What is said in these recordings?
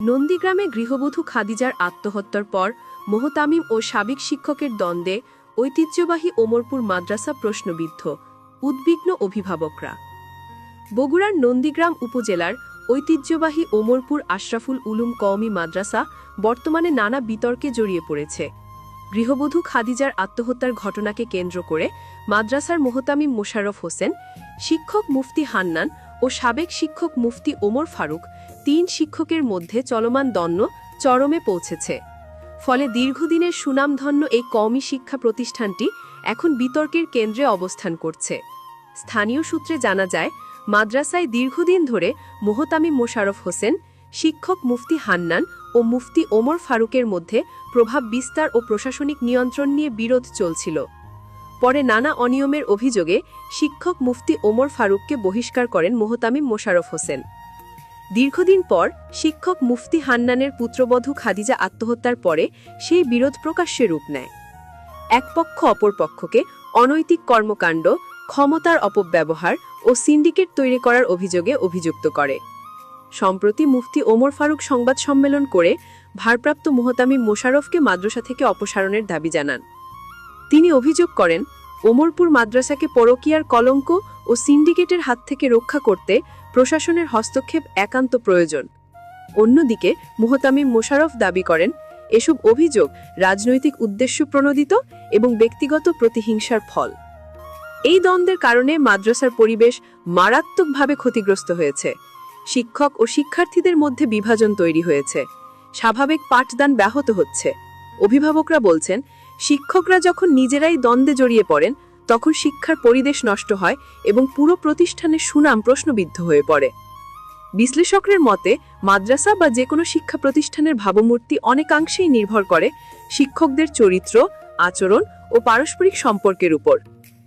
নন্দীগ্রামে গৃহবধূ খাদিজার আত্মহত্যার পর মোহতামিম ও সাবেক শিক্ষকের দ্বন্দ্বে ঐতিহ্যবাহী ওমরপুর মাদ্রাসা প্রশ্নবিদ্ধ, উদ্বিগ্ন অভিভাবকরা। বগুড়ার নন্দীগ্রাম উপজেলার ঐতিহ্যবাহী ওমরপুর আশরাফুল উলুম কওমি মাদ্রাসা বর্তমানে নানা বিতর্কে জড়িয়ে পড়েছে। গৃহবধূ খাদিজার আত্মহত্যার ঘটনাকে কেন্দ্র করে মাদ্রাসার মোহতামিম মোশাররফ হোসেন, শিক্ষক মুফতি হান্নান ও সাবেক শিক্ষক মুফতি ওমর ফারুক, ৩ শিক্ষকের মধ্যে চলমান দ্বন্দ্ব চরমে পৌঁছেছে। ফলে দীর্ঘদিনের সুনামধন্য এই কওমি শিক্ষা প্রতিষ্ঠানটি এখন বিতর্কের কেন্দ্রে অবস্থান করছে। স্থানীয় সূত্রে জানা যায়, মাদ্রাসায় দীর্ঘদিন ধরে মোহতামিম মোশাররফ হোসেন, শিক্ষক মুফতি হান্নান ও মুফতি ওমর ফারুকের মধ্যে প্রভাব বিস্তার ও প্রশাসনিক নিয়ন্ত্রণ নিয়ে বিরোধ চলছিল। পরে নানা অনিয়মের অভিযোগে শিক্ষক মুফতি ওমর ফারুককে বহিষ্কার করেন মোহতামিম মোশাররফ হোসেন। দীর্ঘদিন পর শিক্ষক মুফতি হান্নানের পুত্রবধূ খাদিজা আত্মহত্যার পরে সেই বিরোধ প্রকাশ্যে রূপ নেয়। এক পক্ষ অপর পক্ষকে অনৈতিক কর্মকাণ্ড, ক্ষমতার অপব্যবহার ও সিন্ডিকেট তৈরি করার অভিযোগে অভিযুক্ত করে। সম্প্রতি মুফতি ওমর ফারুক সংবাদ সম্মেলন করে ভারপ্রাপ্ত মোহতামিম মোশাররফকে মাদ্রাসা থেকে অপসারণের দাবি জানান। তিনি অভিযোগ করেন, ওমরপুর মাদ্রাসাকে পরকীয়ার কলঙ্ক ও সিন্ডিকেটের হাত থেকে রক্ষা করতে প্রশাসনের হস্তক্ষেপ একান্ত প্রয়োজন। অন্যদিকে মোহতামিম মোশাররফ দাবি করেন, এসব অভিযোগ রাজনৈতিক উদ্দেশ্য প্রণোদিত এবং ব্যক্তিগত প্রতিহিংসার ফল। এই দ্বন্দ্বের কারণে মাদ্রাসার পরিবেশ মারাত্মকভাবে ক্ষতিগ্রস্ত হয়েছে। শিক্ষক ও শিক্ষার্থীদের মধ্যে বিভাজন তৈরি হয়েছে। স্বাভাবিক পাঠদান ব্যাহত হচ্ছে। অভিভাবকরা বলছেন, শিক্ষকরা যখন নিজেরাই দ্বন্দ্বে জড়িয়ে পড়েন, তখন শিক্ষার পরিবেশ নষ্ট হয় এবং পুরো প্রতিষ্ঠানের সুনাম প্রশ্নবিদ্ধ হয়ে পড়ে। বিশ্লেষকদের মতে, মাদ্রাসা বা যে কোনো শিক্ষা প্রতিষ্ঠানের ভাবমূর্তি অনেকাংশেই নির্ভর করে শিক্ষকদের চরিত্র, আচরণ ও পারস্পরিক সম্পর্কের উপর।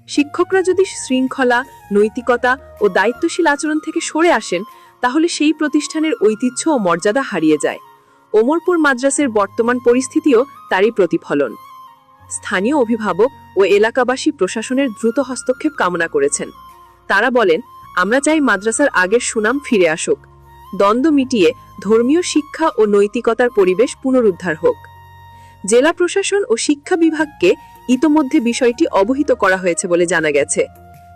শিক্ষকরা যদি শৃঙ্খলা, নৈতিকতা ও দায়িত্বশীল আচরণ থেকে সরে আসেন, তাহলে সেই প্রতিষ্ঠানের ঐতিহ্য ও মর্যাদা হারিয়ে যায়। ওমরপুর মাদ্রাসার বর্তমান পরিস্থিতিও তারই প্রতিফলন। স্থানীয় অভিভাবক ও এলাকাবাসী প্রশাসনের দ্রুত হস্তক্ষেপ কামনা করেছেন। তারা বলেন, আমরা চাই মাদ্রাসার আগের সুনাম ফিরে আসুক, দ্বন্দ্ব মিটিয়ে ধর্মীয় শিক্ষা ও নৈতিকতার পরিবেশ পুনরুদ্ধার হোক। জেলা প্রশাসন ও শিক্ষা বিভাগকে ইতোমধ্যে বিষয়টি অবহিত করা হয়েছে বলে জানা গেছে।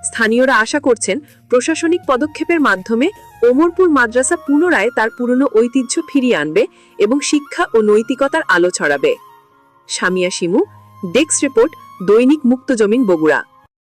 স্থানীয়রা আশা করছেন, প্রশাসনিক পদক্ষেপের মাধ্যমে ওমরপুর মাদ্রাসা পুনরায় তার পুরনো ঐতিহ্য ফিরিয়ে আনবে এবং শিক্ষা ও নৈতিকতার আলো ছড়াবে। সামিয়া শিমু, ডেস্ক রিপোর্ট, দৈনিক মুক্তজমিন, বগুড়া।